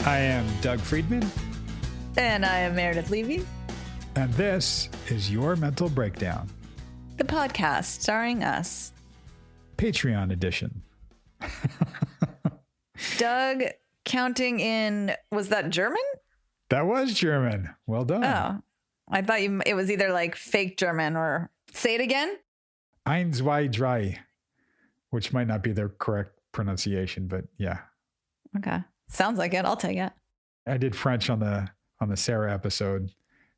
I am Doug Friedman. And I am Meredith Levy. And this is Your Mental Breakdown, the podcast starring us. Patreon edition. Doug, counting in, was that German? That was German. Well done. Oh, I thought it was either like fake German or say it again. 1, 2, 3, which might not be the correct pronunciation, but yeah. Okay. Sounds like it. I'll take it. I did French on the Sarah episode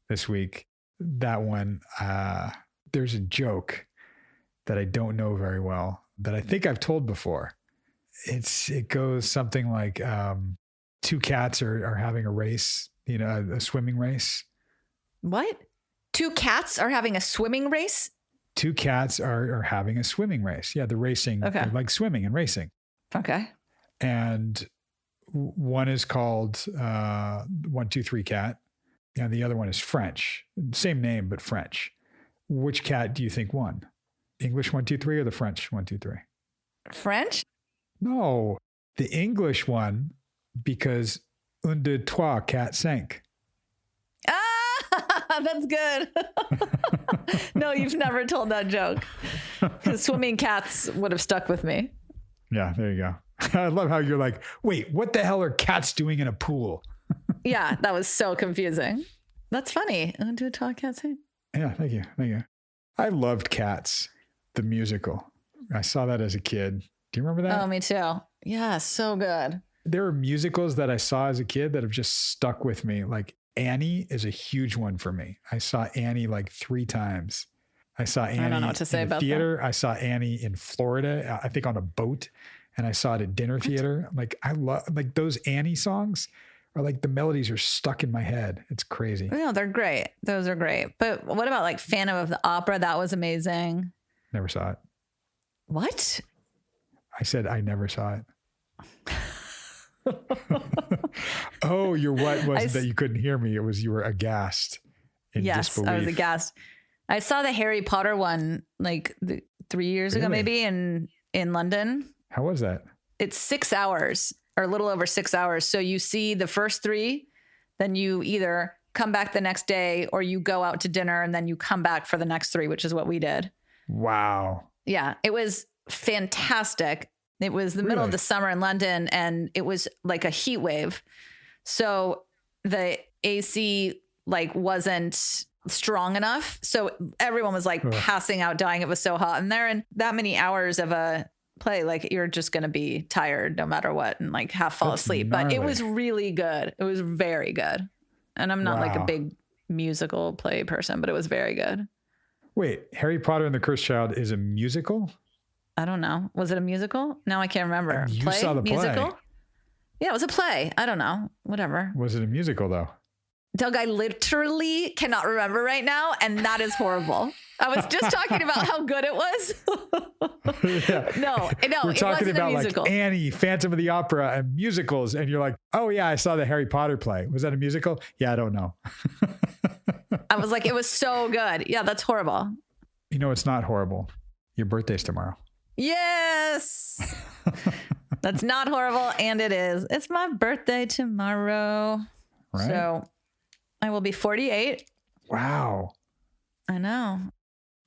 this week. That one, there's a joke that I don't know very well that I think I've told before. It goes something like 2 cats are having a race, a swimming race. What? 2 cats are having a swimming race? 2 cats are having a swimming race. Yeah, they're racing. Okay. They're like swimming and racing. Okay. And one is called 1, 2, 3 cat. And the other one is French. Same name, but French. Which cat do you think won? English 1, 2, 3 or the French 1, 2, 3? French? No, the English one because 1, 2, 3 cat sank. Ah, that's good. No, you've never told that joke because swimming cats would have stuck with me. Yeah, there you go. I love how you're like, wait, what the hell are cats doing in a pool? Yeah, that was so confusing. That's funny. 1, 2, 3 cat sank. Yeah, thank you. Thank you. I loved Cats, the musical. I saw that as a kid. Do you remember that? Oh, me too. Yeah, so good. There are musicals that I saw as a kid that have just stuck with me. Like Annie is a huge one for me. I saw Annie like 3 times. I saw Annie I don't know what to say in the about theater. that. I saw Annie in Florida, I think on a boat. And I saw it at dinner theater. Like I love like those Annie songs are like the melodies are stuck in my head. It's crazy. No, they're great. Those are great. But what about like Phantom of the Opera? That was amazing. Never saw it. What? I said I never saw it. Oh, your what was that you couldn't hear me? It was you were aghast. Yes, disbelief. I was aghast. I saw the Harry Potter one like 3 years ago, maybe in London. How was that? It's 6 hours or a little over 6 hours. So you see the first 3, then you either come back the next day or you go out to dinner and then you come back for the next 3, which is what we did. Wow. Yeah, it was fantastic. It was the middle of the summer in London and it was like a heat wave. So the AC like wasn't strong enough. So everyone was like passing out, dying. It was so hot. And there in that many hours of a play, like you're just going to be tired no matter what and like half fall asleep. Gnarly. But it was really good. It was very good. And I'm not like a big musical play person, but it was very good. Wait, Harry Potter and the Cursed Child is a musical? I don't know. Was it a musical? No, I can't remember. You saw the musical? play. Yeah, it was a play. I don't know. Whatever. Was it a musical though? Doug, I literally cannot remember right now. And that is horrible. I was just talking about how good it was. Yeah. No, We're it talking wasn't about a musical. like Annie, Phantom of the Opera and musicals. And you're like, oh yeah, I saw the Harry Potter play. Was that a musical? Yeah, I don't know. I was like, it was so good. Yeah, that's horrible. You know, it's not horrible. Your birthday's tomorrow. Yes. That's not horrible. And it is. It's my birthday tomorrow. Right. So I will be 48. Wow. I know.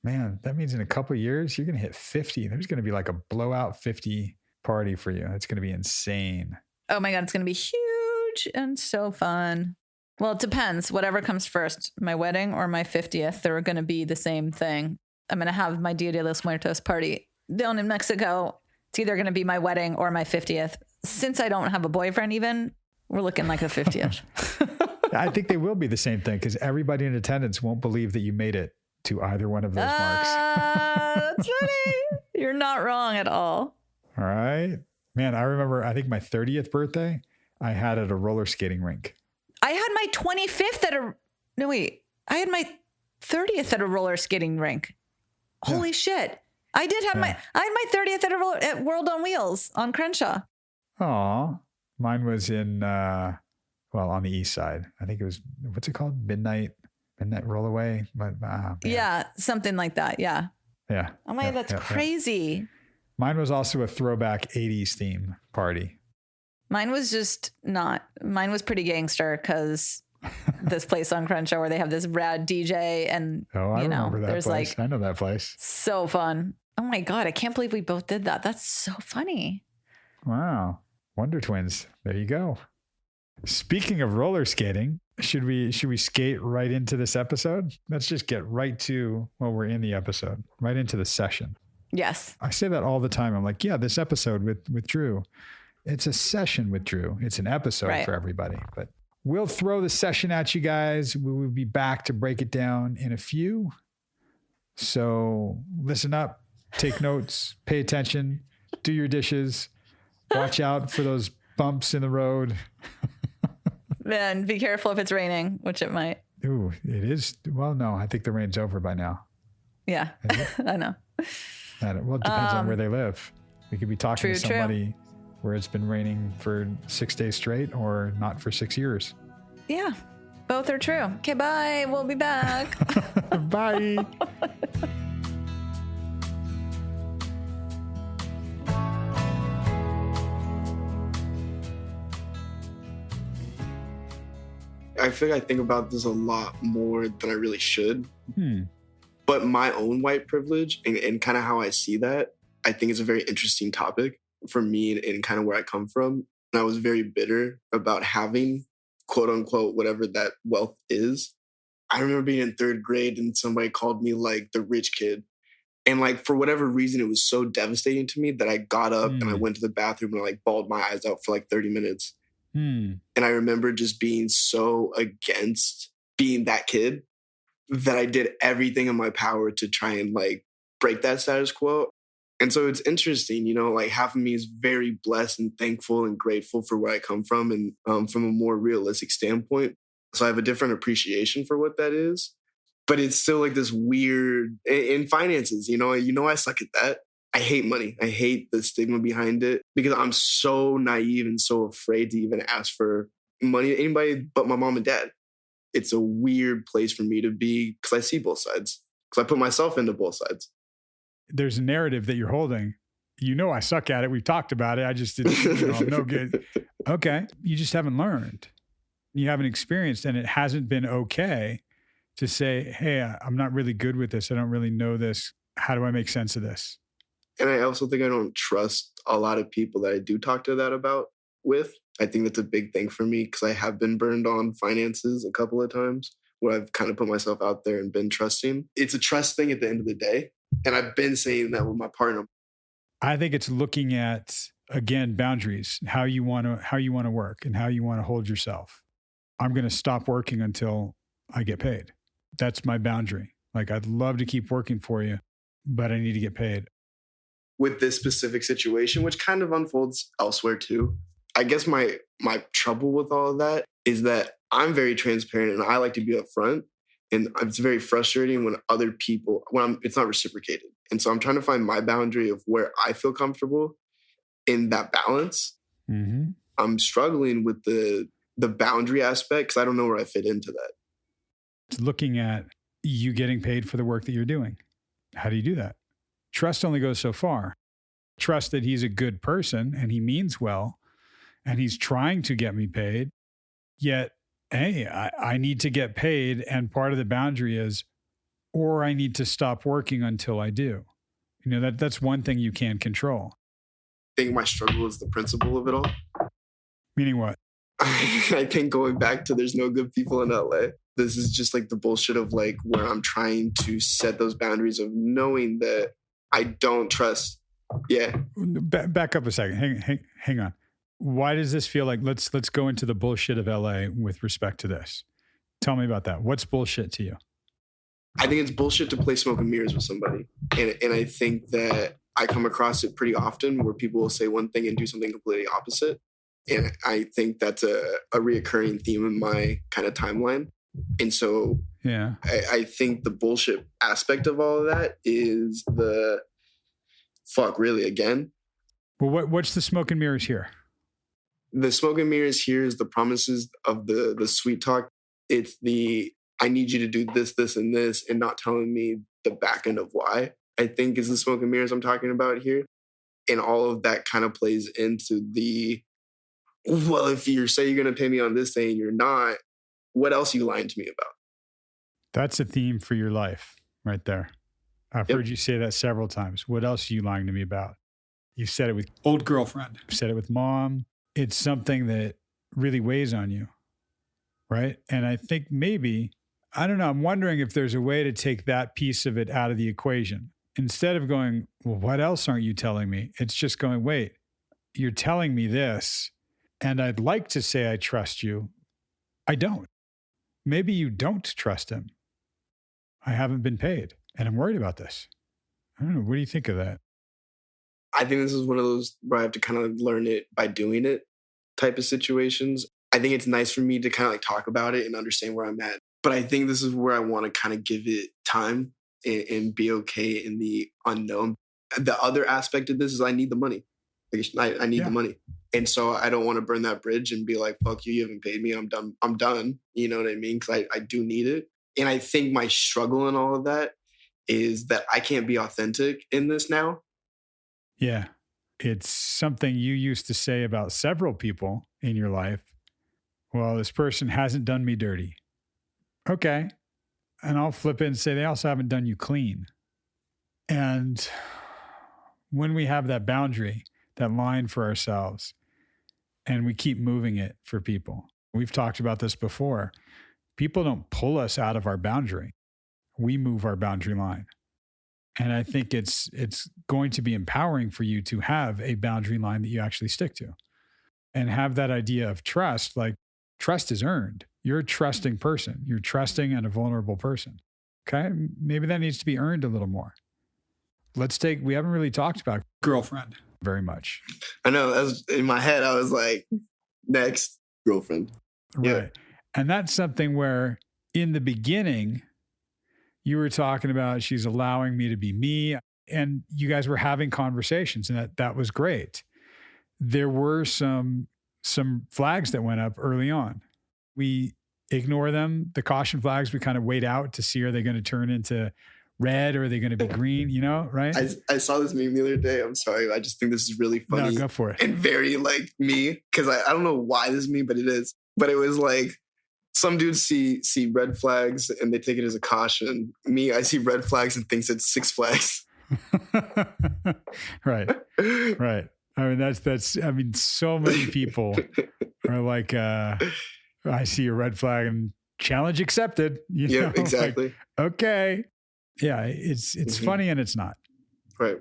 Man, that means in a couple of years, you're going to hit 50. There's going to be like a blowout 50 party for you. It's going to be insane. Oh my God, it's going to be huge and so fun. Well, it depends. Whatever comes first, my wedding or my 50th, they're going to be the same thing. I'm going to have my Dia de los Muertos party down in Mexico. It's either going to be my wedding or my 50th. Since I don't have a boyfriend even, we're looking like the 50th. I think they will be the same thing because everybody in attendance won't believe that you made it to either one of those marks. That's funny. You're not wrong at all. All right. Man, I remember, I think my 30th birthday, I had at a roller skating rink. I had my 25th I had my 30th at a roller skating rink. Holy shit. I did have I had my 30th at World on Wheels on Crenshaw. Aw. Mine was in, on the east side. I think it was, what's it called? Midnight Rollaway? Yeah, something like that. Yeah. Yeah. Oh my, that's crazy. Mine was also a throwback 80s theme party. Mine was just not. Mine was pretty gangster because this place on Crenshaw where they have this rad DJ and I remember that there's place. I know that place. So fun. Oh my God. I can't believe we both did that. That's so funny. Wow. Wonder Twins. There you go. Speaking of roller skating, should we skate right into this episode? Let's just get right to, we're in the episode, right into the session. Yes. I say that all the time. I'm like, yeah, this episode with Drew, it's a session with Drew. It's an episode for everybody, but we'll throw the session at you guys. We will be back to break it down in a few. So listen up, take notes, pay attention, do your dishes, watch out for those bumps in the road. And be careful if it's raining, which it might. Ooh, it is. Well, no, I think the rain's over by now. Yeah, I know. Well, it depends on where they live. We could be talking to somebody where it's been raining for 6 days straight or not for 6 years. Yeah, both are true. Okay, bye. We'll be back. Bye. I feel like I think about this a lot more than I really should. But my own white privilege and kind of how I see that, I think is a very interesting topic for me and kind of where I come from. And I was very bitter about having, quote unquote, whatever that wealth is. I remember being in third grade and somebody called me like the rich kid. And like, for whatever reason, it was so devastating to me that I got up and I went to the bathroom and like bawled my eyes out for like 30 minutes. And I remember just being so against being that kid that I did everything in my power to try and like break that status quo. And so it's interesting, like half of me is very blessed and thankful and grateful for where I come from and from a more realistic standpoint. So I have a different appreciation for what that is. But it's still like this weird in finances, I suck at that. I hate money. I hate the stigma behind it because I'm so naive and so afraid to even ask for money to anybody but my mom and dad. It's a weird place for me to be because I see both sides, because I put myself into both sides. There's a narrative that you're holding. I suck at it. We've talked about it. I just didn't, I'm no good. Okay. You just haven't learned. You haven't experienced, and it hasn't been okay to say, hey, I'm not really good with this. I don't really know this. How do I make sense of this? And I also think I don't trust a lot of people that I do talk to that about with. I think that's a big thing for me because I have been burned on finances a couple of times where I've kind of put myself out there and been trusting. It's a trust thing at the end of the day. And I've been saying that with my partner. I think it's looking at, again, boundaries, how you want to work and how you want to hold yourself. I'm going to stop working until I get paid. That's my boundary. Like, I'd love to keep working for you, but I need to get paid. With this specific situation, which kind of unfolds elsewhere too. I guess my trouble with all of that is that I'm very transparent and I like to be upfront. And it's very frustrating when other people, it's not reciprocated. And so I'm trying to find my boundary of where I feel comfortable in that balance. Mm-hmm. I'm struggling with the boundary aspect because I don't know where I fit into that. It's looking at you getting paid for the work that you're doing. How do you do that? Trust only goes so far. Trust that he's a good person and he means well and he's trying to get me paid. Yet, hey, I need to get paid. And part of the boundary is, or I need to stop working until I do. That's one thing you can't control. I think my struggle is the principle of it all. Meaning what? I think going back to there's no good people in LA. This is just like the bullshit of like where I'm trying to set those boundaries of knowing that I don't trust. Yeah. Back up a second. Hang on. Why does this feel like, let's go into the bullshit of LA with respect to this? Tell me about that. What's bullshit to you? I think it's bullshit to play smoke and mirrors with somebody. And I think that I come across it pretty often where people will say one thing and do something completely opposite. And I think that's a reoccurring theme in my kind of timeline. And so yeah, I think the bullshit aspect of all of that is the fuck, really, again. Well, what's the smoke and mirrors here? The smoke and mirrors here is the promises of the sweet talk. It's the, I need you to do this, this, and this, and not telling me the back end of why, I think is the smoke and mirrors I'm talking about here. And all of that kind of plays into the well, if you say you're going to pay me on this thing and you're not, what else are you lying to me about? That's a theme for your life right there. I've heard you say that several times. What else are you lying to me about? You said it with old girlfriend. You said it with mom. It's something that really weighs on you, right? And I think maybe, I don't know, I'm wondering if there's a way to take that piece of it out of the equation. Instead of going, well, what else aren't you telling me? It's just going, wait, you're telling me this, and I'd like to say I trust you. I don't. Maybe you don't trust him. I haven't been paid, and I'm worried about this. I don't know. What do you think of that? I think this is one of those where I have to kind of learn it by doing it type of situations. I think it's nice for me to kind of like talk about it and understand where I'm at. But I think this is where I want to kind of give it time and be okay in the unknown. The other aspect of this is I need the money. Like, I need the money. And so I don't want to burn that bridge and be like, fuck you, you haven't paid me. I'm done. I'm done. You know what I mean? Because I do need it. And I think my struggle in all of that is that I can't be authentic in this now. Yeah. It's something you used to say about several people in your life. Well, this person hasn't done me dirty. Okay. And I'll flip it and say they also haven't done you clean. And when we have that boundary, that line for ourselves, and we keep moving it for people, we've talked about this before. People don't pull us out of our boundary. We move our boundary line. And I think it's going to be empowering for you to have a boundary line that you actually stick to and have that idea of trust. Like, trust is earned. You're a trusting person. You're trusting and a vulnerable person. Okay. Maybe that needs to be earned a little more. We haven't really talked about girlfriend very much. I know. As in my head, I was like, next, girlfriend. Right. Yeah. And that's something where in the beginning, you were talking about she's allowing me to be me, and you guys were having conversations, and that was great. There were some flags that went up early on. We ignore them. The caution flags, we kind of wait out to see, are they going to turn into red or are they going to be green, right? I saw this meme the other day. I'm sorry. I just think this is really funny. No, go for it. And very like me, because I don't know why this is me, but it is. But it was like, some dudes see red flags and they take it as a caution. Me, I see red flags and thinks it's Six Flags. Right. I mean, that's, so many people are like, I see a red flag and challenge accepted. Yeah, exactly. Like, okay. Yeah. It's funny and it's not. Right.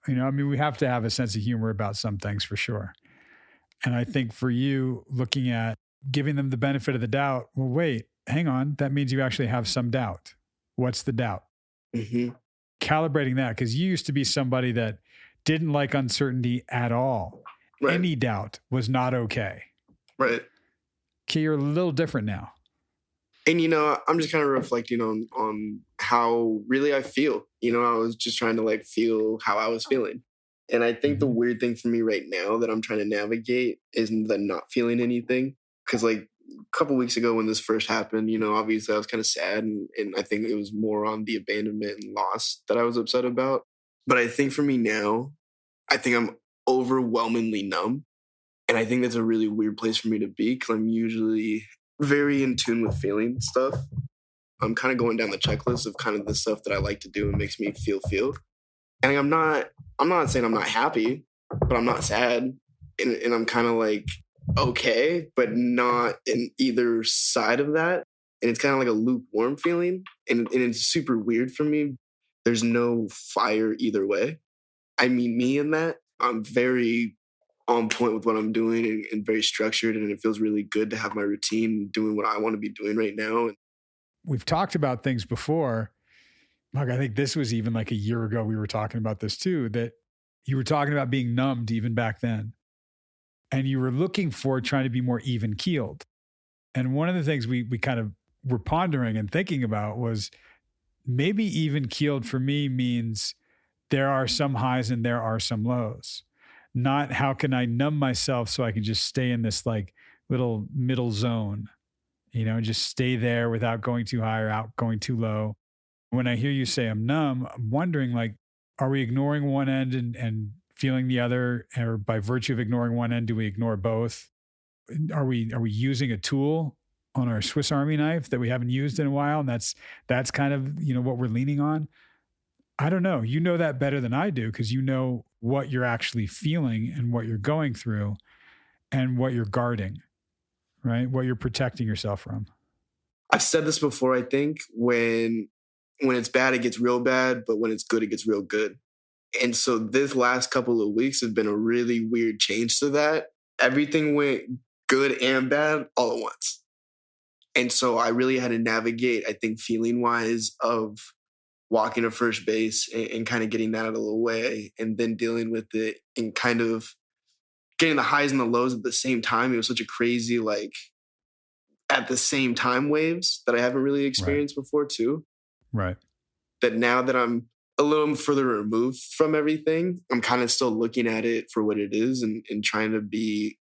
We have to have a sense of humor about some things for sure. And I think for you, looking at giving them the benefit of the doubt, well, wait, hang on. That means you actually have some doubt. What's the doubt? Mm-hmm. Calibrating that, because you used to be somebody that didn't like uncertainty at all. Right. Any doubt was not okay. Right. Okay, you're a little different now. And, I'm just kind of reflecting on how really I feel. I was just trying to like feel how I was feeling. And I think the weird thing for me right now that I'm trying to navigate is the not feeling anything. Because like a couple weeks ago when this first happened, obviously I was kind of sad. And I think it was more on the abandonment and loss that I was upset about. But I think for me now, I think I'm overwhelmingly numb. And I think that's a really weird place for me to be because I'm usually very in tune with feeling stuff. I'm kind of going down the checklist of kind of the stuff that I like to do and makes me feel. And I'm not saying I'm not happy, but I'm not sad. And I'm kind of like, okay, but not in either side of that. And it's kind of like a lukewarm feeling. And it's super weird for me. There's no fire either way. I mean, me in that, I'm very on point with what I'm doing and very structured. And it feels really good to have my routine doing what I want to be doing right now. We've talked about things before. Like, I think this was even like a year ago, we were talking about this too, that you were talking about being numbed even back then. And you were looking for trying to be more even keeled. And one of the things we kind of were pondering and thinking about was maybe even keeled for me means there are some highs and there are some lows. Not how can I numb myself so I can just stay in this like little middle zone, just stay there without going too high or out going too low. When I hear you say I'm numb, I'm wondering like, are we ignoring one end and feeling the other, or by virtue of ignoring one end, do we ignore both? Are we using a tool on our Swiss Army knife that we haven't used in a while? And that's kind of, what we're leaning on. I don't know. You know that better than I do, because you know what you're actually feeling and what you're going through and what you're guarding, right? What you're protecting yourself from. I've said this before, I think, when it's bad, it gets real bad, but when it's good, it gets real good. And so this last couple of weeks have been a really weird change to that. Everything went good and bad all at once. And so I really had to navigate, I think, feeling-wise, of walking to first base and kind of getting that out of the way, and then dealing with it and kind of getting the highs and the lows at the same time. It was such a crazy, at the same time waves that I haven't really experienced before too. Right. That now that I'm a little further removed from everything, I'm kind of still looking at it for what it is and trying to be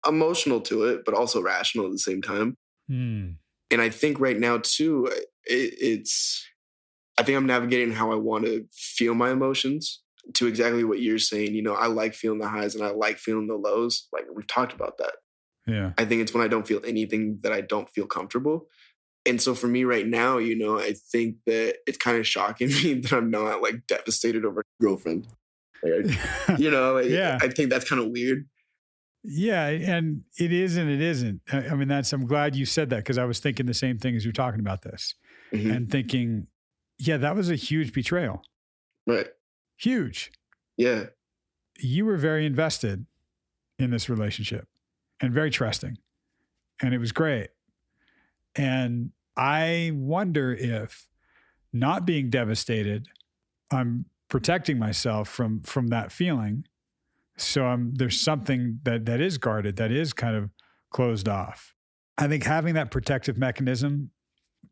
emotional to it, but also rational at the same time. And I think right now too, I think I'm navigating how I want to feel my emotions, to exactly what you're saying. I like feeling the highs and I like feeling the lows. Like, we've talked about that. Yeah. I think it's when I don't feel anything that I don't feel comfortable. And so for me right now, I think that it's kind of shocking me that I'm not devastated over a girlfriend. Yeah. I think that's kind of weird. Yeah. And it is and it isn't. I mean, I'm glad you said that, because I was thinking the same thing as you're talking about this, and thinking, yeah, that was a huge betrayal. Right. Huge. Yeah. You were very invested in this relationship and very trusting, and it was great. And I wonder if, not being devastated, I'm protecting myself from that feeling. So there's something that is guarded, that is kind of closed off. I think having that protective mechanism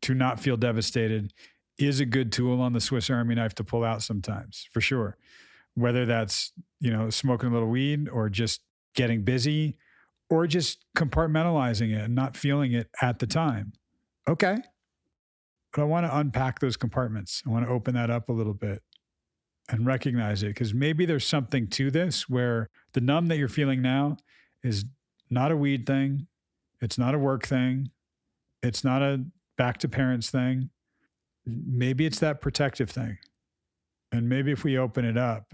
to not feel devastated is a good tool on the Swiss Army knife to pull out sometimes, for sure. Whether that's, smoking a little weed, or just getting busy, or just compartmentalizing it and not feeling it at the time. Okay. But I want to unpack those compartments. I want to open that up a little bit and recognize it, because maybe there's something to this where the numb that you're feeling now is not a weed thing. It's not a work thing. It's not a back to parents thing. Maybe it's that protective thing. And maybe if we open it up,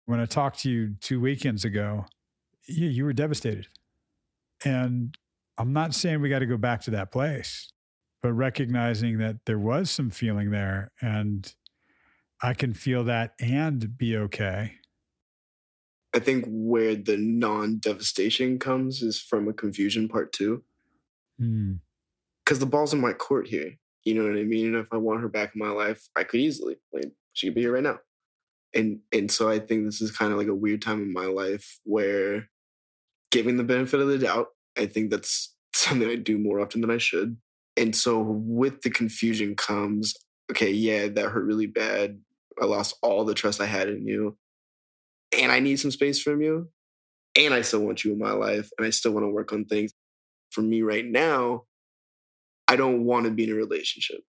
when I talked to you 2 weekends ago, you were devastated. And I'm not saying we got to go back to that place, but recognizing that there was some feeling there, and I can feel that and be okay. I think where the non-devastation comes is from a confusion part too. Because the ball's in my court here. You know what I mean? And if I want her back in my life, I could easily. She could be here right now. And so I think this is kind of a weird time in my life where, giving the benefit of the doubt, I think that's something I do more often than I should. And so with the confusion comes, okay, yeah, that hurt really bad. I lost all the trust I had in you. And I need some space from you. And I still want you in my life. And I still want to work on things. For me right now, I don't want to be in a relationship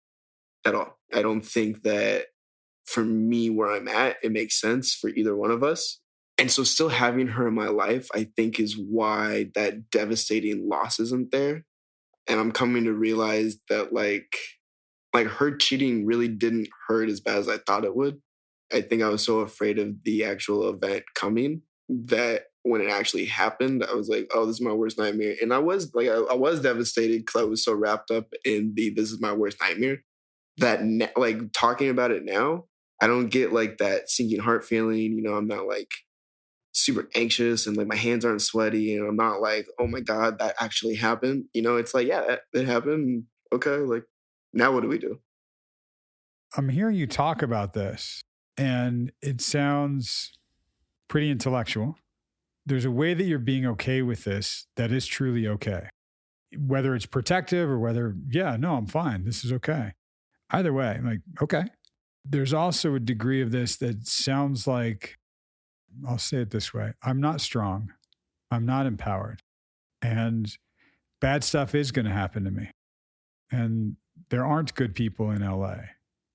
at all. I don't think that, for me, where I'm at, it makes sense for either one of us. And so still having her in my life, I think, is why that devastating loss isn't there. And I'm coming to realize that her cheating really didn't hurt as bad as I thought it would. I think I was so afraid of the actual event coming that when it actually happened, I was like, oh, this is my worst nightmare. And I was I was devastated because I was so wrapped up in this is my worst nightmare, that talking about it now, I don't get that sinking heart feeling. I'm not super anxious and my hands aren't sweaty, and I'm not oh my God, that actually happened. It's yeah, it happened. Okay. Now what do we do? I'm hearing you talk about this, and it sounds pretty intellectual. There's a way that you're being okay with this that is truly okay. Whether it's protective or whether, yeah, no, I'm fine. This is okay. Either way, okay. There's also a degree of this that sounds like, I'll say it this way, I'm not strong. I'm not empowered. And bad stuff is going to happen to me. And there aren't good people in LA.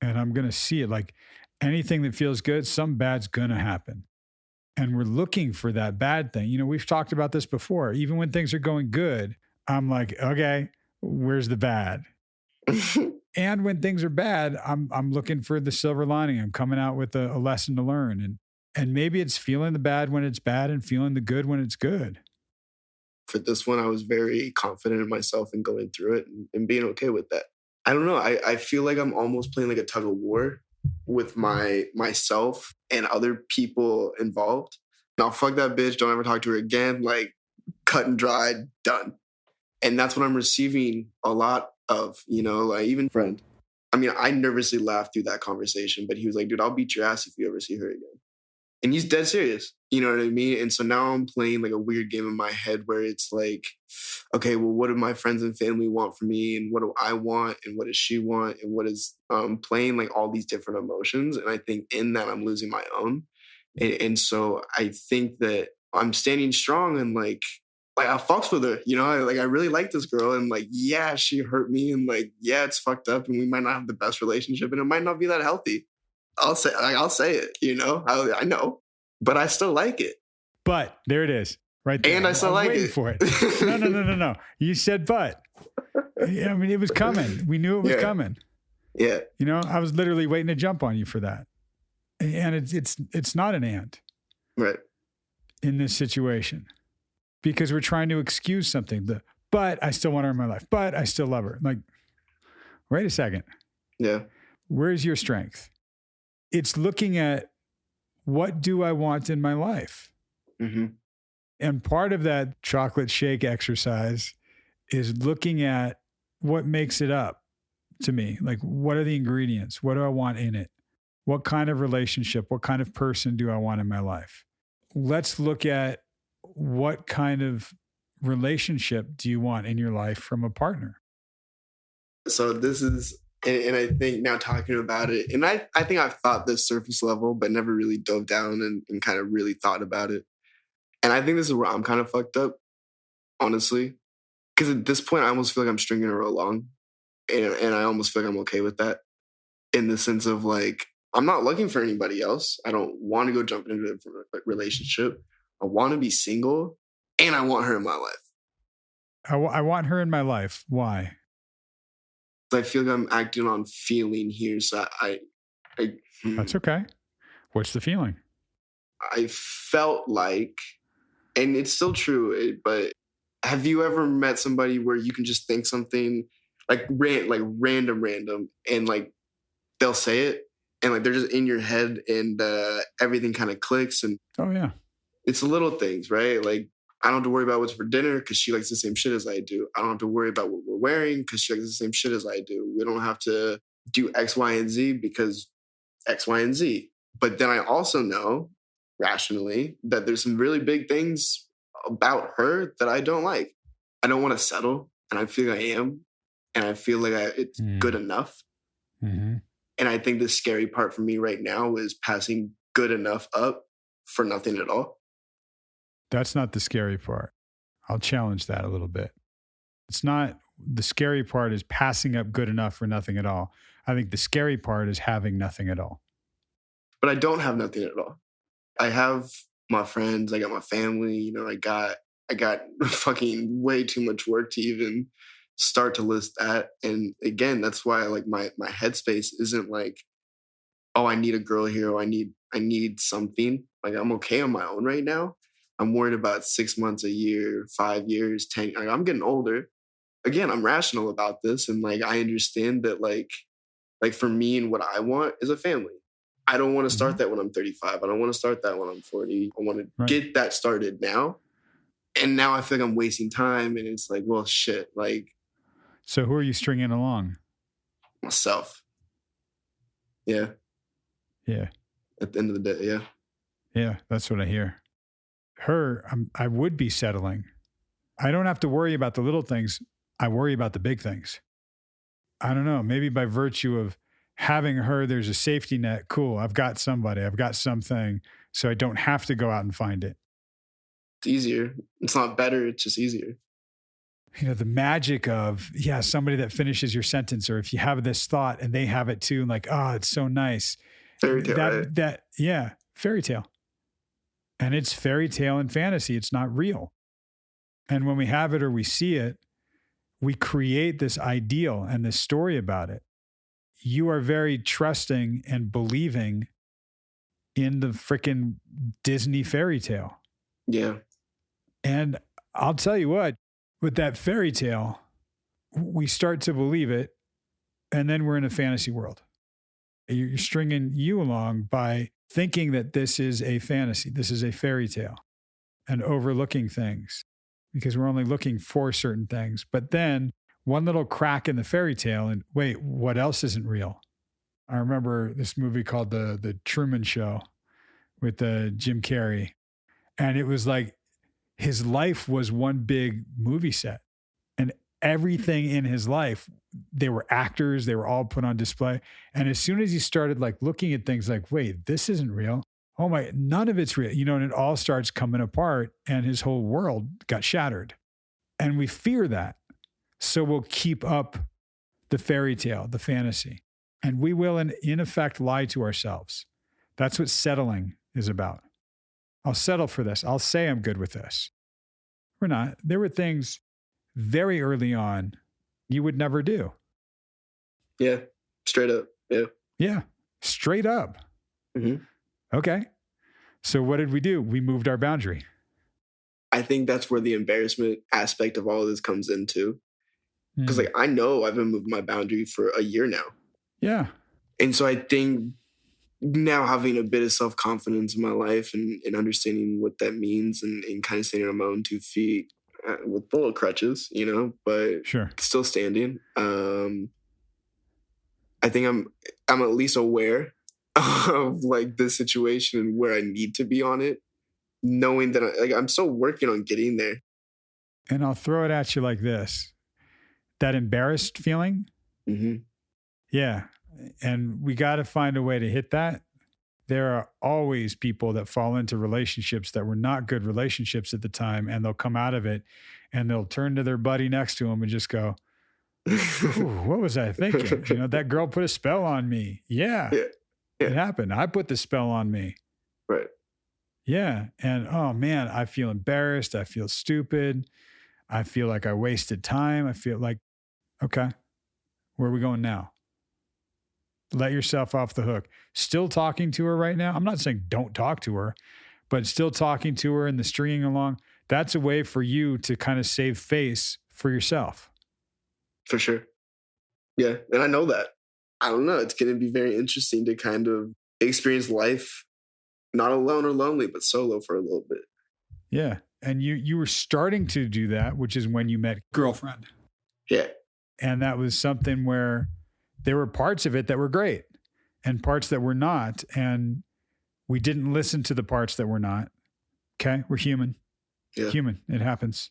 And I'm going to see it. Anything that feels good, some bad's going to happen. and we're looking for that bad thing. You know, we've talked about this before. Even when things are going good, I'm like, okay, where's the bad? And when things are bad, I'm looking for the silver lining. I'm coming out with a lesson to learn. And maybe it's feeling the bad when it's bad and feeling the good when it's good. For this one, I was very confident in myself and going through it and being okay with that. I don't know. I feel like I'm almost playing like a tug of war with myself and other people involved. Now, fuck that bitch. Don't ever talk to her again. Like, cut and dried, done. And that's what I'm receiving a lot of, you know, like even friend. I mean, I nervously laughed through that conversation, but he was like, dude, I'll beat your ass if you ever see her again. And he's dead serious. You know what I mean? And so now I'm playing like a weird game in my head where it's like, okay, well, what do my friends and family want from me? And what do I want? And what does she want? And what is playing like all these different emotions? And I think in that I'm losing my own. And so I think that I'm standing strong and like I fucks with her, you know, I really like this girl and like, yeah, she hurt me and like, yeah, it's fucked up and we might not have the best relationship and it might not be that healthy. I'll say it, you know, I know, but I still like it. But there it is right there. And I still like it. For it. No. You said, but I mean, it was coming. We knew it was coming. Yeah. You know, I was literally waiting to jump on you for that. And it's not an and. Right. In this situation. Because we're trying to excuse something. But I still want her in my life. But I still love her. Like, wait a second. Yeah. Where's your strength? It's looking at what do I want in my life? Mm-hmm. And part of that chocolate shake exercise is looking at what makes it up to me. Like, what are the ingredients? What do I want in it? What kind of relationship? What kind of person do I want in my life? Let's look at what kind of relationship do you want in your life from a partner? So this is, and I think now talking about it, and I think I've thought this surface level, but never really dove down and kind of really thought about it. And I think this is where I'm kind of fucked up, honestly. Because at this point, I almost feel like I'm stringing her along. And I almost feel like I'm okay with that. In the sense of like, I'm not looking for anybody else. I don't want to go jump into a relationship. I want to be single. And I want her in my life. I want her in my life. Why? I feel like I'm acting on feeling here. So That's okay. What's the feeling? I felt like, and it's still true, but have you ever met somebody where you can just think something like random, and like they'll say it, and like they're just in your head, and everything kind of clicks, and oh yeah, it's little things, right? Like I don't have to worry about what's for dinner because she likes the same shit as I do. I don't have to worry about what we're wearing because she likes the same shit as I do. We don't have to do X, Y, and Z because X, Y, and Z. But then I also know rationally that there's some really big things about her that I don't like. I don't want to settle, and I feel like I am, and I feel like it's good enough. Mm-hmm. And I think the scary part for me right now is passing good enough up for nothing at all. That's not the scary part. I'll challenge that a little bit. It's not, the scary part is passing up good enough for nothing at all. I think the scary part is having nothing at all. But I don't have nothing at all. I have my friends, I got my family, you know, I got fucking way too much work to even start to list that. And again, that's why like my headspace isn't like, oh, I need a girl here, or I need something. Like I'm okay on my own right now. I'm worried about 6 months, a year, 5 years, 10. Like, I'm getting older. Again, I'm rational about this. And like, I understand that like for me and what I want is a family. I don't want to start that when I'm 35. I don't want to start that when I'm 40. I want to get that started now. And now I feel like I'm wasting time. And it's like, well, shit. Like, so who are you stringing along? Myself. Yeah. Yeah. At the end of the day. Yeah. Yeah. That's what I hear. Her, I would be settling. I don't have to worry about the little things. I worry about the big things. I don't know. Maybe by virtue of having her, there's a safety net. Cool. I've got somebody. I've got something. So I don't have to go out and find it. It's easier. It's not better. It's just easier. You know, the magic of, somebody that finishes your sentence, or if you have this thought and they have it too, and like, oh, it's so nice. Fairy tale, right? Fairy tale. And it's fairy tale and fantasy. It's not real. And when we have it or we see it, we create this ideal and this story about it. You are very trusting and believing in the freaking Disney fairy tale. Yeah. And I'll tell you what, with that fairy tale, we start to believe it, and then we're in a fantasy world. You're stringing you along by thinking that this is a fantasy, this is a fairy tale, and overlooking things because we're only looking for certain things. But then one little crack in the fairy tale, and wait, what else isn't real? I remember this movie called The Truman Show with Jim Carrey. And it was like his life was one big movie set. And everything in his life, they were actors, they were all put on display. And as soon as he started like looking at things like, wait, this isn't real. Oh my, none of it's real. And it all starts coming apart and his whole world got shattered. And we fear that. So we'll keep up the fairy tale, the fantasy. And we will, in effect, lie to ourselves. That's what settling is about. I'll settle for this. I'll say I'm good with this. We're not. There were things very early on you would never do. Yeah. Straight up. Yeah. Yeah. Straight up. Mm-hmm. Okay. So what did we do? We moved our boundary. I think that's where the embarrassment aspect of all of this comes into. Because like I know I've been moving my boundary for a year now. Yeah. And so I think now having a bit of self-confidence in my life and understanding what that means and kind of standing on my own 2 feet with little crutches, but sure, still standing. I think I'm at least aware of like this situation and where I need to be on it, knowing that I'm still working on getting there. And I'll throw it at you like this. That embarrassed feeling. Mm-hmm. Yeah. And we got to find a way to hit that. There are always people that fall into relationships that were not good relationships at the time, and they'll come out of it and they'll turn to their buddy next to them and just go, what was I thinking? That girl put a spell on me. Yeah. It happened. I put the spell on me. Right. Yeah. And oh man, I feel embarrassed. I feel stupid. I feel like I wasted time. I feel like, okay, where are we going now? Let yourself off the hook. Still talking to her right now. I'm not saying don't talk to her, but still talking to her and the stringing along. That's a way for you to kind of save face for yourself. For sure. Yeah. And I know that. I don't know. It's going to be very interesting to kind of experience life, not alone or lonely, but solo for a little bit. Yeah. And you were starting to do that, which is when you met girlfriend. Yeah. And that was something where there were parts of it that were great and parts that were not. And we didn't listen to the parts that were not. Okay. We're human. Yeah. Human. It happens.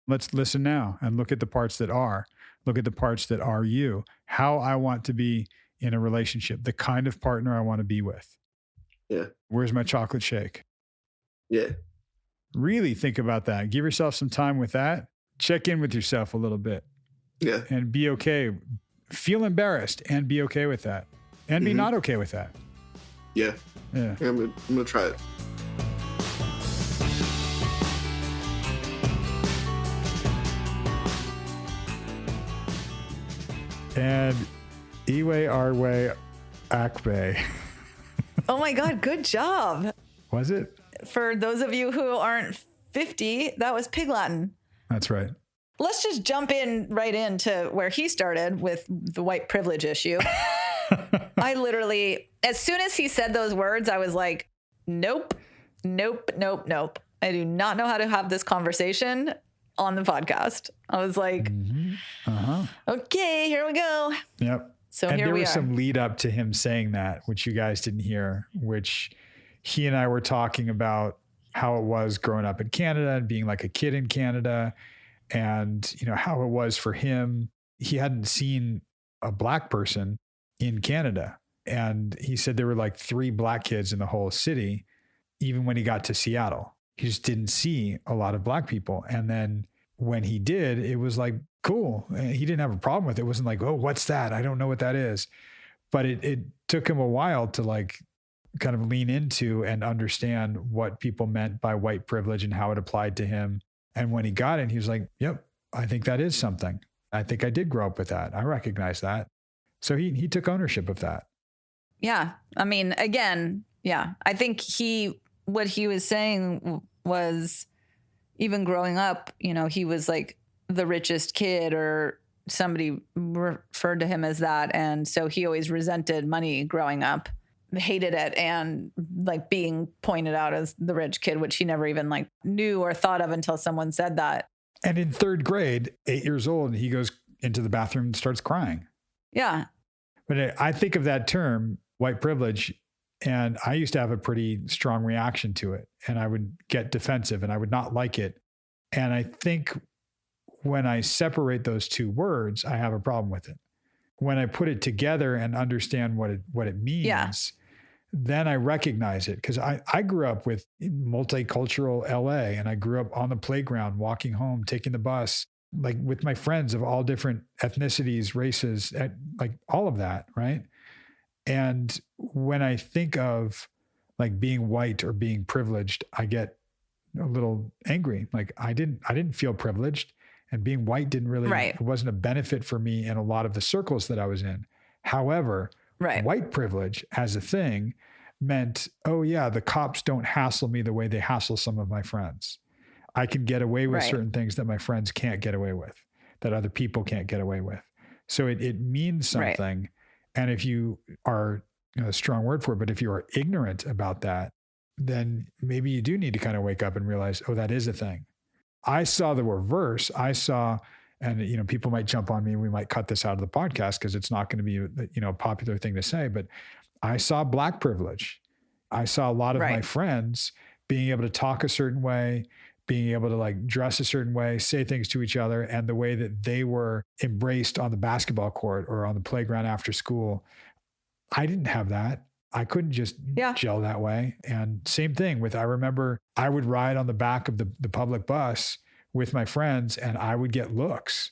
Let's listen now and look at the parts that are. Look at the parts that are you. How I want to be in a relationship. The kind of partner I want to be with. Yeah. Where's my chocolate shake? Yeah. Really think about that. Give yourself some time with that. Check in with yourself a little bit. Yeah. And be okay. Feel embarrassed and be okay with that. And be not okay with that. Yeah. Yeah. I'm gonna try it. And Iwe Arwe Akbe. Oh my God, good job. Was it? For those of you who aren't 50, that was Pig Latin. That's right. Let's just jump right into where he started with the white privilege issue. I literally, as soon as he said those words, I was like, nope. I do not know how to have this conversation on the podcast. I was like, okay, here we go. Yep. So and here there we was are. some lead up to him saying that, which you guys didn't hear, which he and I were talking about how it was growing up in Canada and being like a kid in Canada, and how it was for him. He hadn't seen a Black person in Canada. And he said there were like 3 Black kids in the whole city, even when he got to Seattle. He just didn't see a lot of Black people. And then when he did, it was like, cool. He didn't have a problem with it. It wasn't like, oh, what's that? I don't know what that is. But it took him a while to like kind of lean into and understand what people meant by white privilege and how it applied to him. And when he got it, he was like, yep, I think that is something. I think I did grow up with that. I recognize that. So he took ownership of that. Yeah. I mean, again, yeah, I think what he was saying was, even growing up, he was like the richest kid, or somebody referred to him as that. And so he always resented money growing up, hated it, and like being pointed out as the rich kid, which he never even like knew or thought of until someone said that. And in third grade, 8 years old, he goes into the bathroom and starts crying. Yeah. But I think of that term, white privilege, and I used to have a pretty strong reaction to it, and I would get defensive and I would not like it. And I think when I separate those two words, I have a problem with it. When I put it together and understand what it means, then I recognize it. Because I grew up with multicultural LA, and I grew up on the playground, walking home, taking the bus, like with my friends of all different ethnicities, races, like all of that, right? And when I think of like being white or being privileged, I get a little angry. Like I didn't feel privileged, and being white didn't really, it wasn't a benefit for me in a lot of the circles that I was in. However, white privilege as a thing meant, oh yeah, the cops don't hassle me the way they hassle some of my friends. I can get away with certain things that my friends can't get away with, that other people can't get away with. So it means something. And if you are, a strong word for it, but if you are ignorant about that, then maybe you do need to kind of wake up and realize, oh, that is a thing. I saw the reverse. And people might jump on me. We might cut this out of the podcast because it's not going to be, a popular thing to say, but I saw Black privilege. I saw a lot of my friends being able to talk a certain way, being able to like dress a certain way, say things to each other, and the way that they were embraced on the basketball court or on the playground after school. I didn't have that. I couldn't just gel that way. And same thing I remember I would ride on the back of the public bus with my friends, and I would get looks.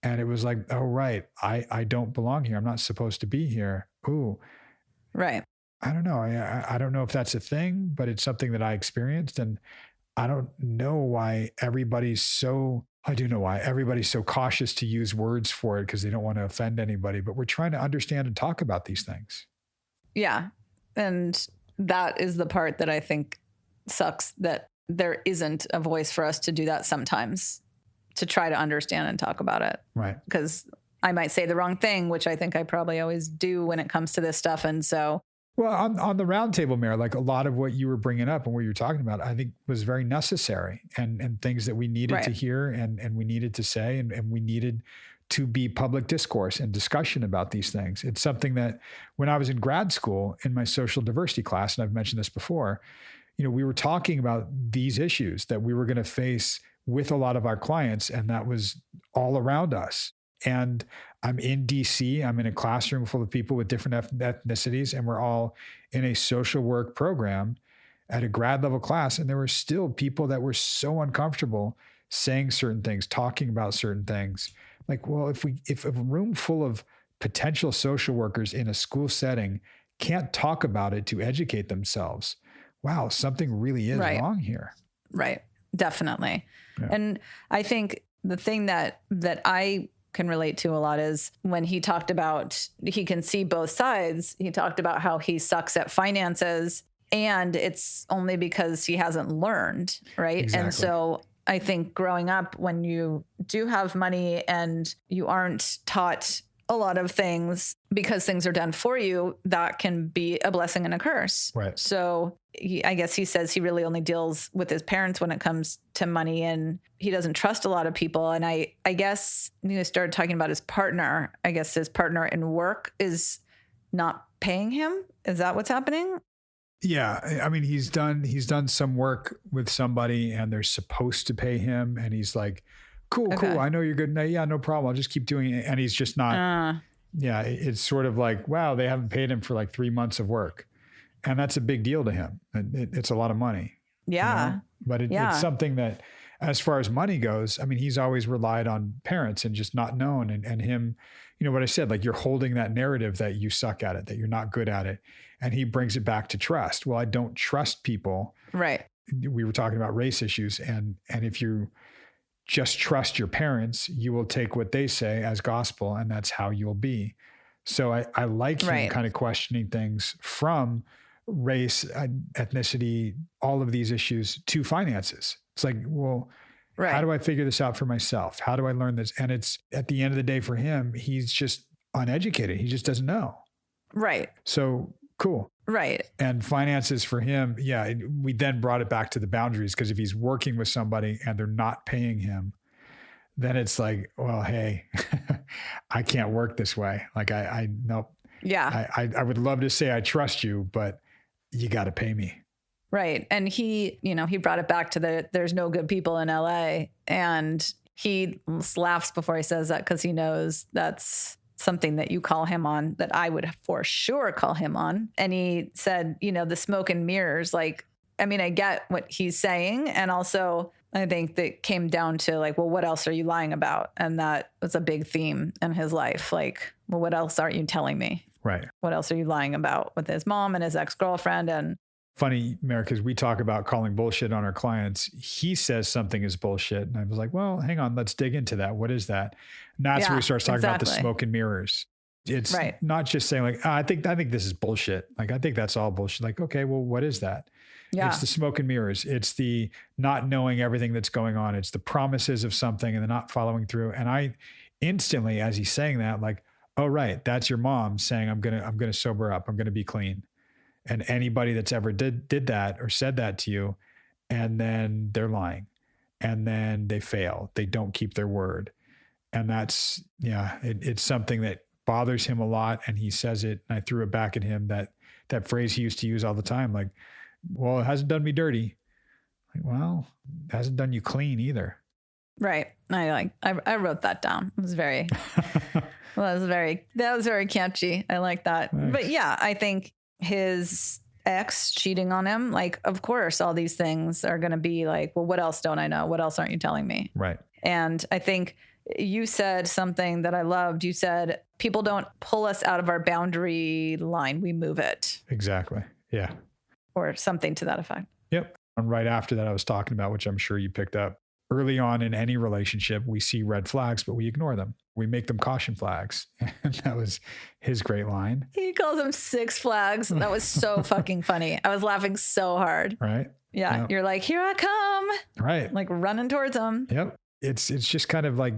And it was like, oh, right, I don't belong here. I'm not supposed to be here. Ooh. Right. I don't know. I don't know if that's a thing, but it's something that I experienced. And I don't know why everybody's so cautious to use words for it, because they don't want to offend anybody, but we're trying to understand and talk about these things. Yeah. And that is the part that I think sucks, that there isn't a voice for us to do that sometimes, to try to understand and talk about it. Right. Because I might say the wrong thing, which I think I probably always do when it comes to this stuff. And so. Well, on the roundtable, Mayor, like a lot of what you were bringing up and what you're talking about, I think was very necessary, and things that we needed to hear and we needed to say, and we needed to be public discourse and discussion about these things. It's something that when I was in grad school in my social diversity class, and I've mentioned this before, we were talking about these issues that we were going to face with a lot of our clients, and that was all around us. And I'm in DC, I'm in a classroom full of people with different ethnicities, and we're all in a social work program at a grad level class. And there were still people that were so uncomfortable saying certain things, talking about certain things. Like, well, if a room full of potential social workers in a school setting can't talk about it to educate themselves, wow, something really is wrong here. Right. Definitely. Yeah. And I think the thing that I can relate to a lot is when he talked about, he can see both sides. He talked about how he sucks at finances, and it's only because he hasn't learned. Right. Exactly. And so I think growing up, when you do have money and you aren't taught a lot of things because things are done for you, that can be a blessing and a curse. Right. So I guess he says he really only deals with his parents when it comes to money, and he doesn't trust a lot of people. And I guess started talking about his partner. I guess his partner in work is not paying him. Is that what's happening? Yeah. I mean, he's done some work with somebody, and they're supposed to pay him. And he's like, cool. I know you're good. No, yeah, no problem. I'll just keep doing it. And he's just not. It's sort of like, wow, they haven't paid him for like 3 months of work. And that's a big deal to him. It's a lot of money. Yeah. But it's something that As far as money goes, I mean, he's always relied on parents and just not known. And him, what I said, like you're holding that narrative that you suck at it, that you're not good at it. And he brings it back to trust. Well, I don't trust people. Right. We were talking about race issues. And if you just trust your parents, you will take what they say as gospel, and that's how you'll be. So I like him kind of questioning things from race, ethnicity, all of these issues to finances. It's like, well, how do I figure this out for myself? How do I learn this? And it's at the end of the day for him, he's just uneducated. He just doesn't know. Right. So cool. Right. And finances for him, we then brought it back to the boundaries, because if he's working with somebody and they're not paying him, then it's like, well, hey, I can't work this way. Like I nope. Yeah. I would love to say I trust you, but you got to pay me. Right. And he brought it back to there's no good people in LA. And he laughs before he says that, because he knows that's something that you call him on, that I would for sure call him on. And he said, the smoke and mirrors, like, I mean, I get what he's saying. And also I think that came down to like, well, what else are you lying about? And that was a big theme in his life. Like, well, what else aren't you telling me? Right. What else are you lying about with his mom and his ex-girlfriend? And funny, Merrick, because we talk about calling bullshit on our clients. He says something is bullshit. And I was like, well, hang on, let's dig into that. What is that? And that's where he starts talking about the smoke and mirrors. It's not just saying like, I think this is bullshit. Like, I think that's all bullshit. Like, okay, well, what is that? Yeah. It's the smoke and mirrors. It's the not knowing everything that's going on. It's the promises of something and the not following through. And I instantly, as he's saying that, like, oh, right, that's your mom saying, I'm going to sober up. I'm going to be clean. And anybody that's ever did that or said that to you, and then they're lying, and then they fail. They don't keep their word. And that's, it's something that bothers him a lot. And he says it, and I threw it back at him, that phrase he used to use all the time. Like, well, it hasn't done me dirty. Like, well, it hasn't done you clean either. Right. I wrote that down. It was very, that was very catchy. I like that. Thanks. But yeah, I think his ex cheating on him, like, of course, all these things are going to be like, well, what else don't I know? What else aren't you telling me? Right. And I think you said something that I loved. You said, people don't pull us out of our boundary line. We move it. Exactly. Yeah. Or something to that effect. Yep. And right after that, I was talking about, which I'm sure you picked up, early on in any relationship, we see red flags, but we ignore them. We make them caution flags. And that was his great line. He calls them 6 flags. That was so fucking funny. I was laughing so hard. Right. Yeah. Yep. You're like, here I come. Right. Like running towards him. Yep. It's just kind of like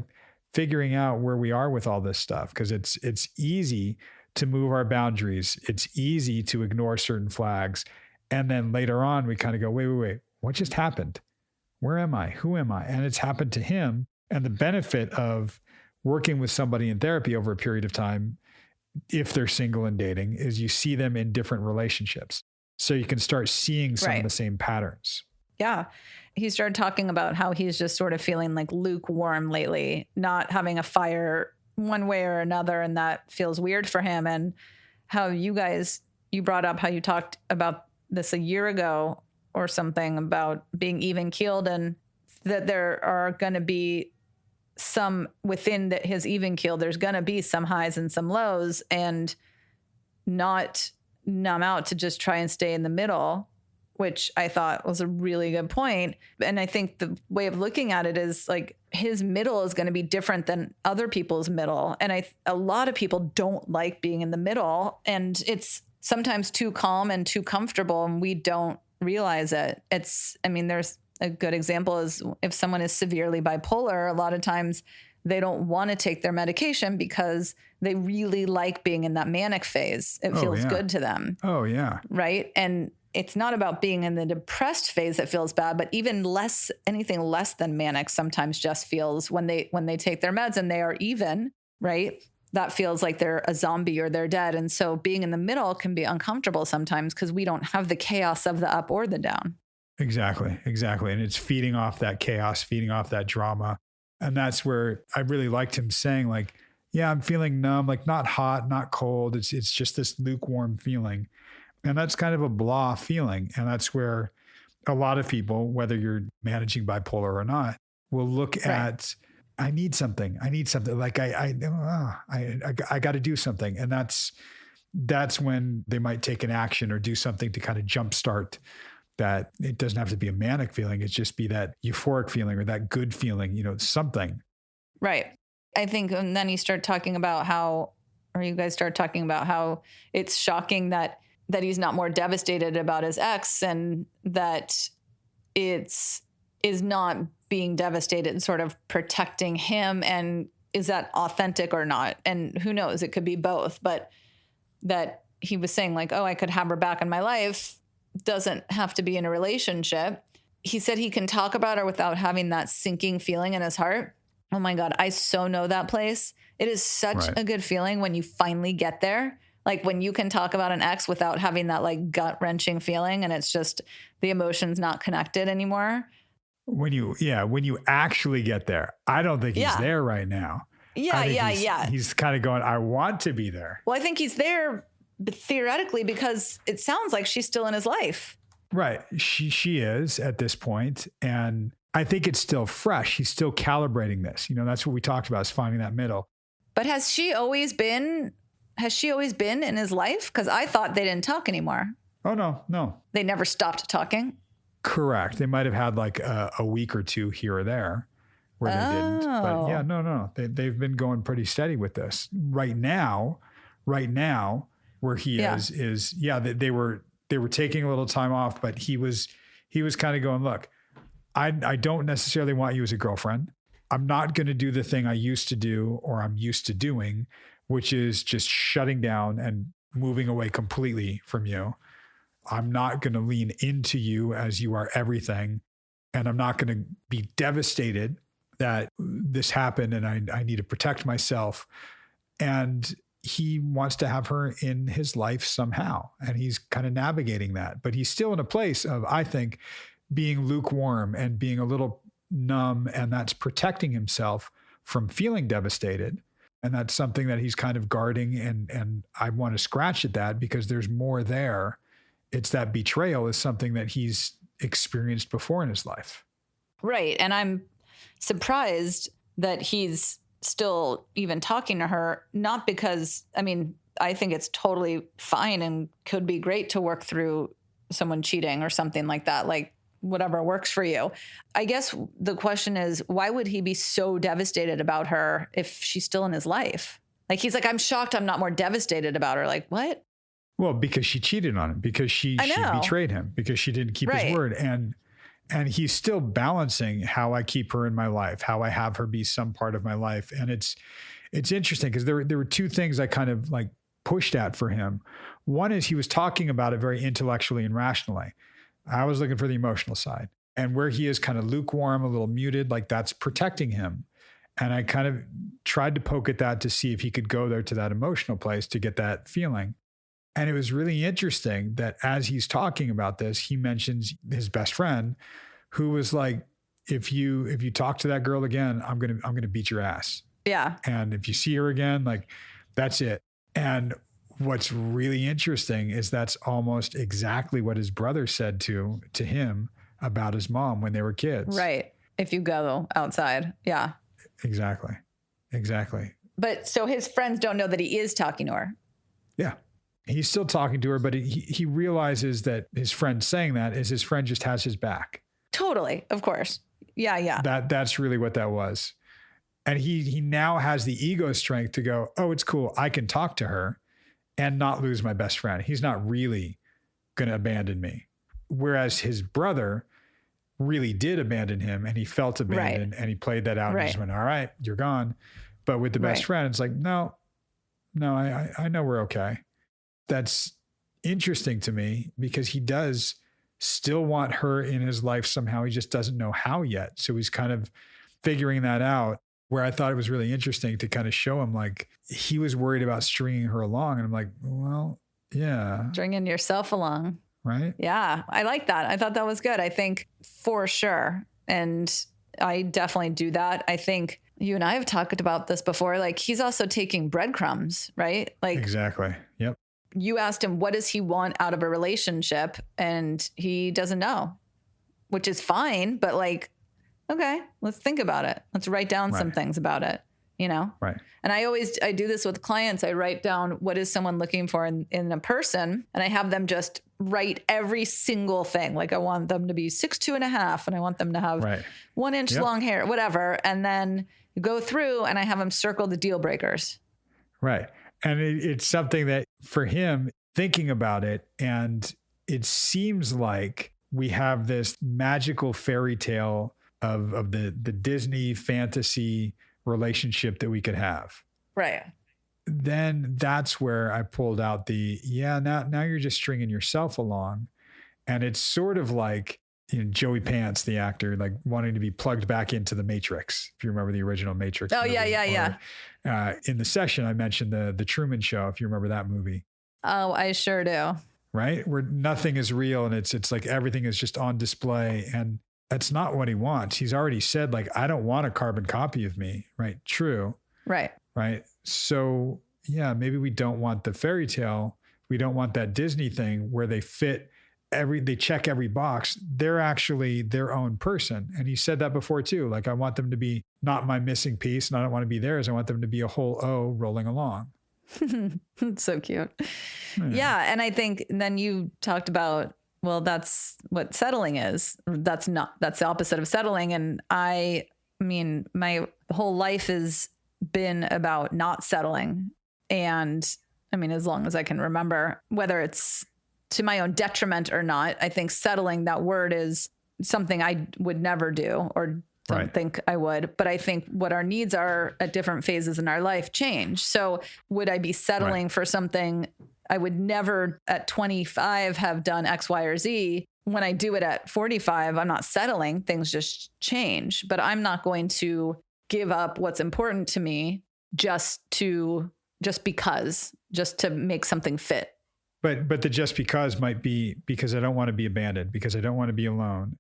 figuring out where we are with all this stuff, because it's easy to move our boundaries. It's easy to ignore certain flags. And then later on, we kind of go, wait, what just happened? Where am I? Who am I? And it's happened to him. And the benefit of working with somebody in therapy over a period of time, if they're single and dating, is you see them in different relationships. So you can start seeing some of the same patterns. Yeah. He started talking about how he's just sort of feeling like lukewarm lately, not having a fire one way or another. And that feels weird for him. And how you brought up how you talked about this a year ago or something about being even keeled, and that there are going to be some within his even keel, there's going to be some highs and some lows, and not numb out to just try and stay in the middle, which I thought was a really good point. And I think the way of looking at it is like his middle is going to be different than other people's middle. And a lot of people don't like being in the middle, and it's sometimes too calm and too comfortable, and we don't realize it. There's a good example is if someone is severely bipolar, a lot of times they don't want to take their medication because they really like being in that manic phase. It feels good to them. Oh, yeah. Right. And it's not about being in the depressed phase that feels bad, but anything less than manic sometimes just feels when they take their meds and they are even, right? That feels like they're a zombie or they're dead. And so being in the middle can be uncomfortable sometimes because we don't have the chaos of the up or the down. Exactly. And it's feeding off that chaos, feeding off that drama. And that's where I really liked him saying like, yeah, I'm feeling numb, like not hot, not cold. It's just this lukewarm feeling. And that's kind of a blah feeling. And that's where a lot of people, whether you're managing bipolar or not, will look at, I need something. Like I got to do something. And that's when they might take an action or do something to kind of jumpstart that. It doesn't have to be a manic feeling. It's just be that euphoric feeling or that good feeling, something. Right. I think, and then you start talking about how, or you guys start talking about how it's shocking that he's not more devastated about his ex, and that is not being devastated and sort of protecting him. And is that authentic or not? And who knows, it could be both, but that he was saying like, oh, I could have her back in my life. Doesn't have to be in a relationship. He said he can talk about her without having that sinking feeling in his heart. Oh my God, I so know that place. It is such a good feeling when you finally get there. Like when you can talk about an ex without having that like gut wrenching feeling, and it's just the emotions not connected anymore. When you actually get there, I don't think he's there right now. He's kind of going, I want to be there. Well, I think he's there theoretically because it sounds like she's still in his life. Right. She is at this point. And I think it's still fresh. He's still calibrating this. That's what we talked about, is finding that middle. But has she always been in his life? Because I thought they didn't talk anymore. Oh, no. They never stopped talking? Correct. They might have had like a week or two here or there where they didn't. But yeah, no. They've been going pretty steady with this. Right now, where he is they were taking a little time off, but he was kind of going, look, I don't necessarily want you as a girlfriend. I'm not going to do the thing I used to do or I'm used to doing, which is just shutting down and moving away completely from you. I'm not going to lean into you as you are everything. And I'm not going to be devastated that this happened and I need to protect myself. And he wants to have her in his life somehow. And he's kind of navigating that. But he's still in a place of, I think, being lukewarm and being a little numb. And that's protecting himself from feeling devastated. And that's something that he's kind of guarding. And I want to scratch at that because there's more there. It's that betrayal is something that he's experienced before in his life. Right. And I'm surprised that he's still even talking to her, not because, I think it's totally fine and could be great to work through someone cheating or something like that, like whatever works for you. I guess the question is, why would he be so devastated about her if she's still in his life? Like, he's like, I'm shocked I'm not more devastated about her. Like, what? Well, because she cheated on him, because she betrayed him, because she didn't keep his word. And he's still balancing how I keep her in my life, how I have her be some part of my life. And it's interesting because there were two things I kind of like pushed at for him. One is he was talking about it very intellectually and rationally. I was looking for the emotional side. And where he is kind of lukewarm, a little muted, like that's protecting him. And I kind of tried to poke at that to see if he could go there to that emotional place to get that feeling. And it was really interesting that as he's talking about this, he mentions his best friend who was like, if you talk to that girl again, I'm going to beat your ass. Yeah. And if you see her again, like that's it. And what's really interesting is that's almost exactly what his brother said to him about his mom when they were kids. Right. If you go outside. Yeah. Exactly. But so his friends don't know that he is talking to her. Yeah. He's still talking to her, but he realizes that his friend saying that is his friend just has his back. Totally. Of course. Yeah. That's really what that was. And he now has the ego strength to go, oh, it's cool. I can talk to her and not lose my best friend. He's not really going to abandon me. Whereas his brother really did abandon him and he felt abandoned and he played that out and just went, all right, you're gone. But with the best friend, it's like, no, I know we're okay. That's interesting to me because he does still want her in his life somehow. He just doesn't know how yet. So he's kind of figuring that out, where I thought it was really interesting to kind of show him like he was worried about stringing her along. And I'm like, well, yeah. Stringing yourself along. Right. Yeah. I like that. I thought that was good. I think for sure. And I definitely do that. I think you and I have talked about this before. Like he's also taking breadcrumbs, right? Like exactly. Yep. You asked him, what does he want out of a relationship? And he doesn't know. which is fine. But like, okay, let's think about it. Let's write down some things about it, you know? Right. And I do this with clients. I write down what is someone looking for in a person, and I have them just write every single thing. Like I want them to be 6'2.5", and I want them to have 1 inch long hair, whatever. And then you go through and I have them circle the deal breakers. Right. And it's something that for him, thinking about it, and it seems like we have this magical fairy tale of the Disney fantasy relationship that we could have. Right. Then that's where I pulled out now you're just stringing yourself along. And it's sort of like, Joey Pants, the actor, like wanting to be plugged back into the Matrix. If you remember the original Matrix. Oh, movie. yeah. In the session, I mentioned the Truman Show, if you remember that movie. Oh, I sure do. Right? Where nothing is real and it's like everything is just on display. And that's not what he wants. He's already said, like, I don't want a carbon copy of me. Right? True. Right. Right. So yeah, maybe we don't want the fairy tale. We don't want that Disney thing where they check every box. They're actually their own person. And he said that before too. Like, I want them to be not my missing piece, and I don't want to be theirs. I want them to be a whole O rolling along. So cute. Yeah. And I think then you talked about, well, that's what settling is. That's the opposite of settling. And I mean, my whole life has been about not settling. And I mean, as long as I can remember, whether it's to my own detriment or not, I think settling, that word, is something I would never do or don't think I would. But I think what our needs are at different phases in our life change. So would I be settling for something I would never at 25 have done X, Y, or Z? When I do it at 45, I'm not settling. Things just change. But I'm not going to give up what's important to me just to make something fit. But the just because might be because I don't want to be abandoned, because I don't want to be alone.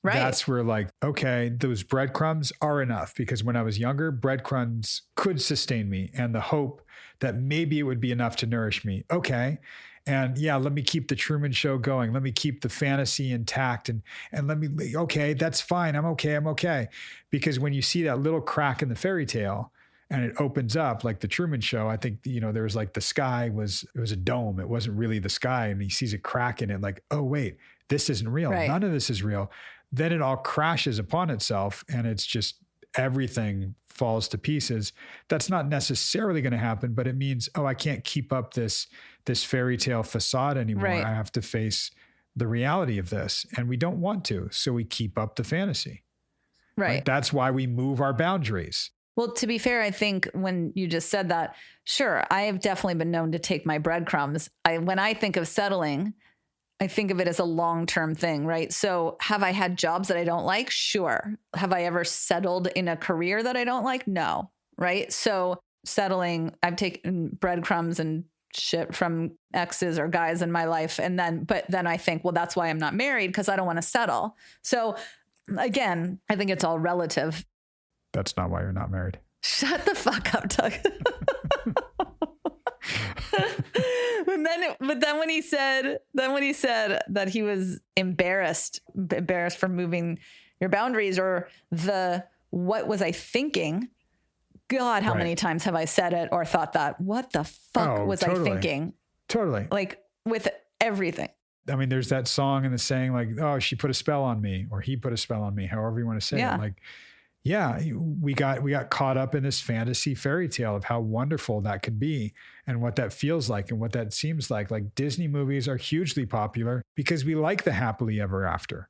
Right. That's where, like, okay, those breadcrumbs are enough, because when I was younger, breadcrumbs could sustain me, and the hope that maybe it would be enough to nourish me. Okay. And yeah, let me keep the Truman Show going. Let me keep the fantasy intact, and let me, okay, that's fine. I'm okay. Because when you see that little crack in the fairy tale and it opens up like the Truman Show, I think, there was like the sky it was a dome. It wasn't really the sky. And he sees a crack in it, like, oh, wait, this isn't real. Right. None of this is real. Then it all crashes upon itself, and it's just everything falls to pieces. That's not necessarily going to happen, but it means, oh, I can't keep up this fairy tale facade anymore. Right. I have to face the reality of this, and we don't want to. So we keep up the fantasy. Right. That's why we move our boundaries. Well, to be fair, I think when you just said that, sure, I have definitely been known to take my breadcrumbs. When I think of settling, I think of it as a long-term thing, right? So have I had jobs that I don't like? Sure. Have I ever settled in a career that I don't like? No. Right. So settling, I've taken breadcrumbs and shit from exes or guys in my life. But then I think, well, that's why I'm not married, because I don't want to settle. So again, I think it's all relative. That's not why you're not married. Shut the fuck up, Doug. But then when he said that he was embarrassed for moving your boundaries, or what was I thinking? God, how many times have I said it or thought that? What the fuck was I thinking? Totally. Like with everything. I mean, there's that song and the saying, like, oh, she put a spell on me, or he put a spell on me, however you want to say it. Like, yeah, we got caught up in this fantasy fairy tale of how wonderful that could be and what that feels like and what that seems like. Like, Disney movies are hugely popular because we like the happily ever after,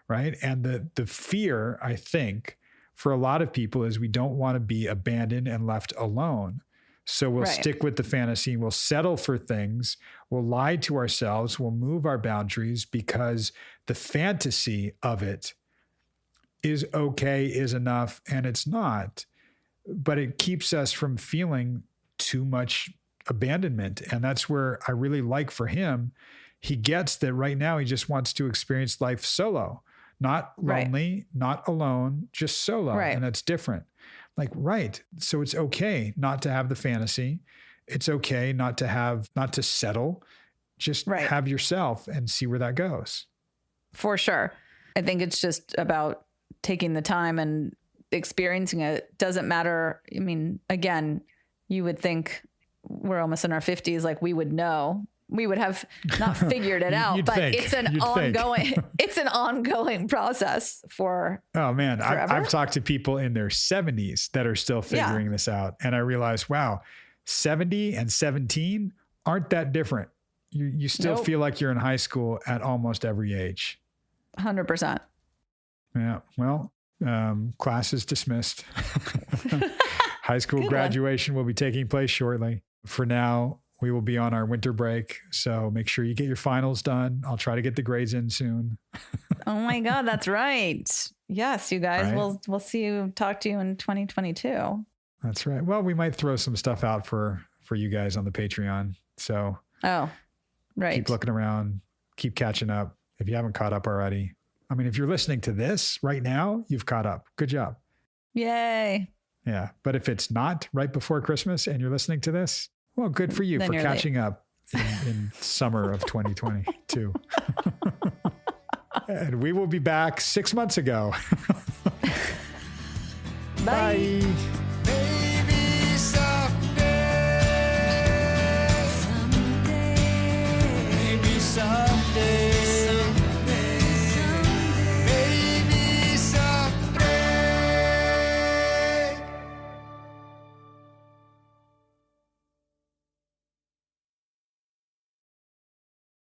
right? And the fear, I think, for a lot of people is we don't want to be abandoned and left alone. So we'll stick with the fantasy, we'll settle for things, we'll lie to ourselves, we'll move our boundaries because the fantasy of it is okay, is enough, and it's not. But it keeps us from feeling too much abandonment. And that's where I really like for him, he gets that right now he just wants to experience life solo, not lonely, not alone, just solo. And that's different. Like, so it's okay not to have the fantasy. It's okay not to settle. Just have yourself and see where that goes. For sure. I think it's just about taking the time and experiencing it. Doesn't matter. I mean, again, you would think we're almost in our 50s, like we would know. We would have not figured it out, but it's an ongoing process for. Oh man, I've talked to people in their 70s that are still figuring this out, and I realized, wow, 70 and 17 aren't that different. You still feel like you're in high school at almost every age. 100%. Yeah. Well, class is dismissed. High school graduation will be taking place shortly. For now, we will be on our winter break. So make sure you get your finals done. I'll try to get the grades in soon. Oh my God, that's right. Yes, you guys, right? We'll talk to you in 2022. That's right. Well, we might throw some stuff out for you guys on the Patreon. So keep looking around, keep catching up. If you haven't caught up already, I mean, if you're listening to this right now, you've caught up. Good job. Yay. Yeah. But if it's not right before Christmas and you're listening to this, well, good for you for catching up in summer of 2022. And we will be back 6 months ago. Bye. Bye.